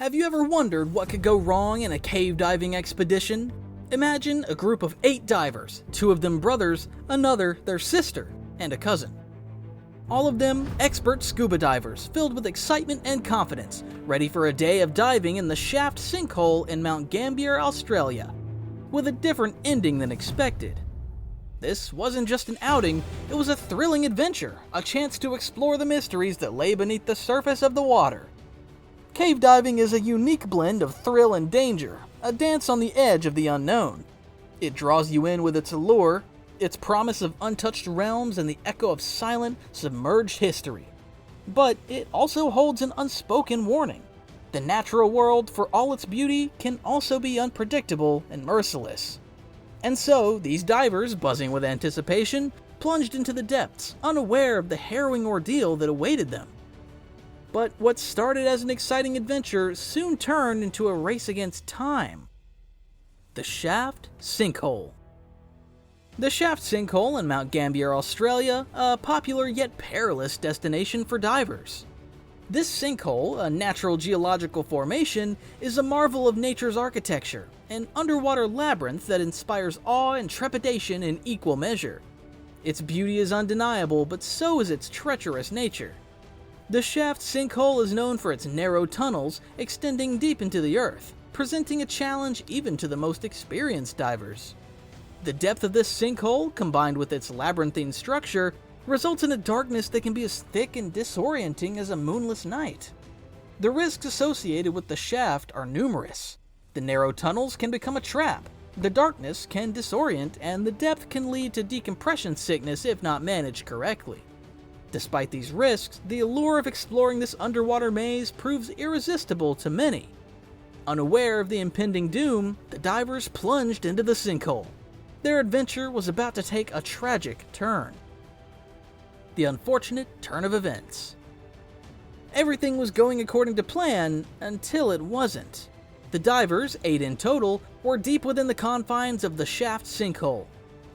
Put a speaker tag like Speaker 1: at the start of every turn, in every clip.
Speaker 1: Have you ever wondered what could go wrong in a cave diving expedition? Imagine a group of 8 divers, 2 of them brothers, another their sister, and a cousin. All of them expert scuba divers, filled with excitement and confidence, ready for a day of diving in the Shaft Sinkhole in Mount Gambier, Australia, with a different ending than expected. This wasn't just an outing, it was a thrilling adventure, a chance to explore the mysteries that lay beneath the surface of the water. Cave diving is a unique blend of thrill and danger, a dance on the edge of the unknown. It draws you in with its allure, its promise of untouched realms and the echo of silent, submerged history. But it also holds an unspoken warning. The natural world, for all its beauty, can also be unpredictable and merciless. And so, these divers, buzzing with anticipation, plunged into the depths, unaware of the harrowing ordeal that awaited them. But what started as an exciting adventure soon turned into a race against time. The Shaft Sinkhole. The Shaft Sinkhole in Mount Gambier, Australia, a popular yet perilous destination for divers. This sinkhole, a natural geological formation, is a marvel of nature's architecture, an underwater labyrinth that inspires awe and trepidation in equal measure. Its beauty is undeniable, but so is its treacherous nature. The Shaft Sinkhole is known for its narrow tunnels extending deep into the earth, presenting a challenge even to the most experienced divers. The depth of this sinkhole, combined with its labyrinthine structure, results in a darkness that can be as thick and disorienting as a moonless night. The risks associated with the shaft are numerous. The narrow tunnels can become a trap, the darkness can disorient, and the depth can lead to decompression sickness if not managed correctly. Despite these risks, the allure of exploring this underwater maze proves irresistible to many. Unaware of the impending doom, the divers plunged into the sinkhole. Their adventure was about to take a tragic turn. The unfortunate turn of events. Everything was going according to plan until it wasn't. The divers, 8 in total, were deep within the confines of the Shaft Sinkhole.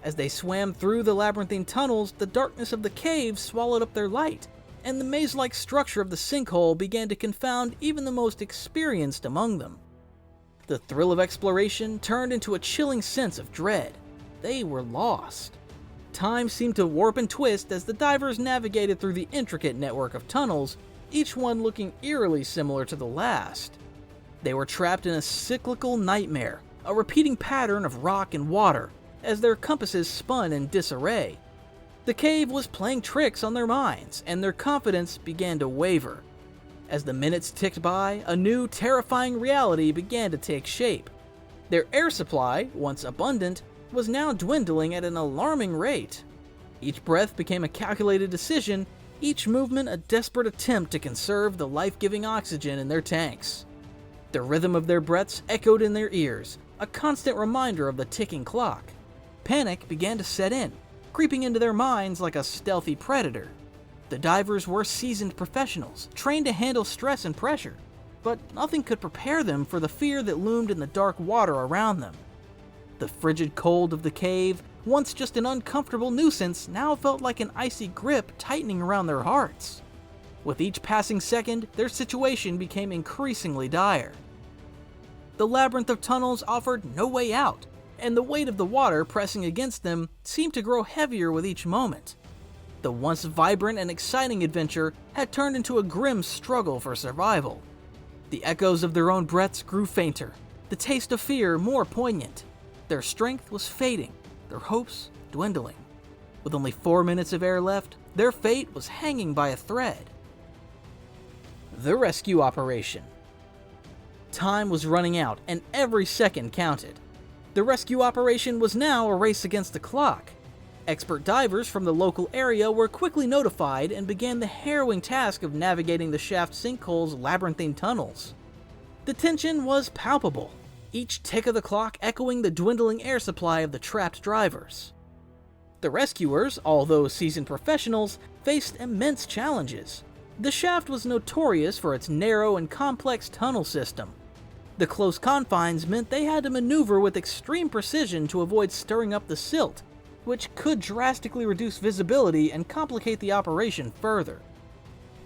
Speaker 1: As they swam through the labyrinthine tunnels, the darkness of the cave swallowed up their light, and the maze-like structure of the sinkhole began to confound even the most experienced among them. The thrill of exploration turned into a chilling sense of dread. They were lost. Time seemed to warp and twist as the divers navigated through the intricate network of tunnels, each one looking eerily similar to the last. They were trapped in a cyclical nightmare, a repeating pattern of rock and water, as their compasses spun in disarray. The cave was playing tricks on their minds, and their confidence began to waver. As the minutes ticked by, a new, terrifying reality began to take shape. Their air supply, once abundant, was now dwindling at an alarming rate. Each breath became a calculated decision, each movement a desperate attempt to conserve the life-giving oxygen in their tanks. The rhythm of their breaths echoed in their ears, a constant reminder of the ticking clock. Panic began to set in, creeping into their minds like a stealthy predator. The divers were seasoned professionals, trained to handle stress and pressure, but nothing could prepare them for the fear that loomed in the dark water around them. The frigid cold of the cave, once just an uncomfortable nuisance, now felt like an icy grip tightening around their hearts. With each passing second, their situation became increasingly dire. The labyrinth of tunnels offered no way out, and the weight of the water pressing against them seemed to grow heavier with each moment. The once vibrant and exciting adventure had turned into a grim struggle for survival. The echoes of their own breaths grew fainter, the taste of fear more poignant. Their strength was fading, their hopes dwindling. With only 4 minutes of air left, their fate was hanging by a thread. The rescue operation. Time was running out, and every second counted. The rescue operation was now a race against the clock. Expert divers from the local area were quickly notified and began the harrowing task of navigating the Shaft Sinkhole's labyrinthine tunnels. The tension was palpable, each tick of the clock echoing the dwindling air supply of the trapped divers. The rescuers, although seasoned professionals, faced immense challenges. The shaft was notorious for its narrow and complex tunnel system. The close confines meant they had to maneuver with extreme precision to avoid stirring up the silt, which could drastically reduce visibility and complicate the operation further.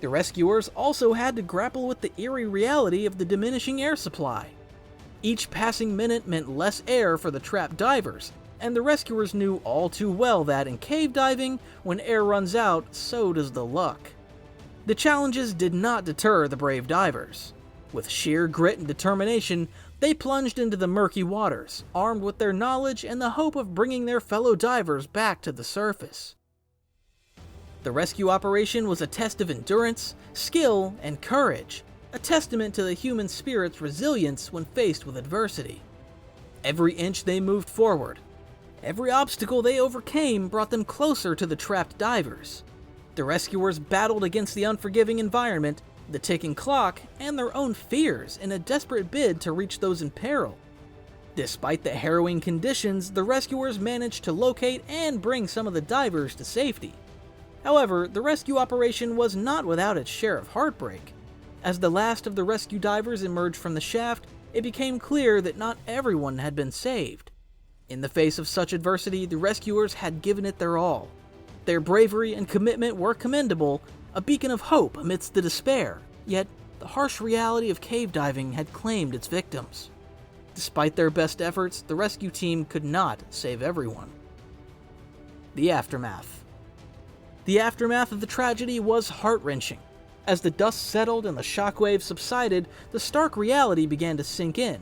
Speaker 1: The rescuers also had to grapple with the eerie reality of the diminishing air supply. Each passing minute meant less air for the trapped divers, and the rescuers knew all too well that in cave diving, when air runs out, so does the luck. The challenges did not deter the brave divers. With sheer grit and determination, they plunged into the murky waters, armed with their knowledge and the hope of bringing their fellow divers back to the surface. The rescue operation was a test of endurance, skill, and courage, a testament to the human spirit's resilience when faced with adversity. Every inch they moved forward, every obstacle they overcame brought them closer to the trapped divers. The rescuers battled against the unforgiving environment, the ticking clock, and their own fears in a desperate bid to reach those in peril. Despite the harrowing conditions, the rescuers managed to locate and bring some of the divers to safety. However, the rescue operation was not without its share of heartbreak. As the last of the rescue divers emerged from the shaft, it became clear that not everyone had been saved. In the face of such adversity, the rescuers had given it their all. Their bravery and commitment were commendable, a beacon of hope amidst the despair, yet the harsh reality of cave diving had claimed its victims. Despite their best efforts, the rescue team could not save everyone. The aftermath. The aftermath of the tragedy was heart-wrenching. As the dust settled and the shockwaves subsided, the stark reality began to sink in.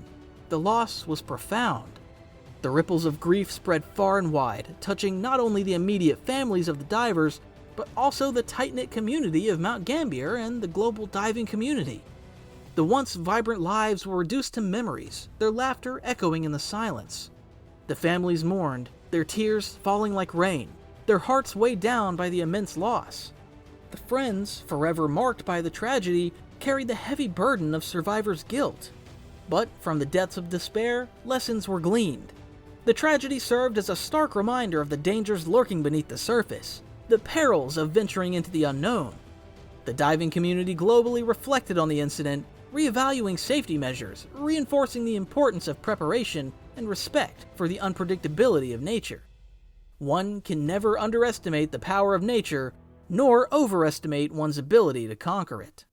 Speaker 1: The loss was profound. The ripples of grief spread far and wide, touching not only the immediate families of the divers, but also the tight-knit community of Mount Gambier and the global diving community. The once vibrant lives were reduced to memories, their laughter echoing in the silence. The families mourned, their tears falling like rain, their hearts weighed down by the immense loss. The friends, forever marked by the tragedy, carried the heavy burden of survivors' guilt. But from the depths of despair, lessons were gleaned. The tragedy served as a stark reminder of the dangers lurking beneath the surface, the perils of venturing into the unknown. The diving community globally reflected on the incident, reevaluating safety measures, reinforcing the importance of preparation and respect for the unpredictability of nature. One can never underestimate the power of nature, nor overestimate one's ability to conquer it.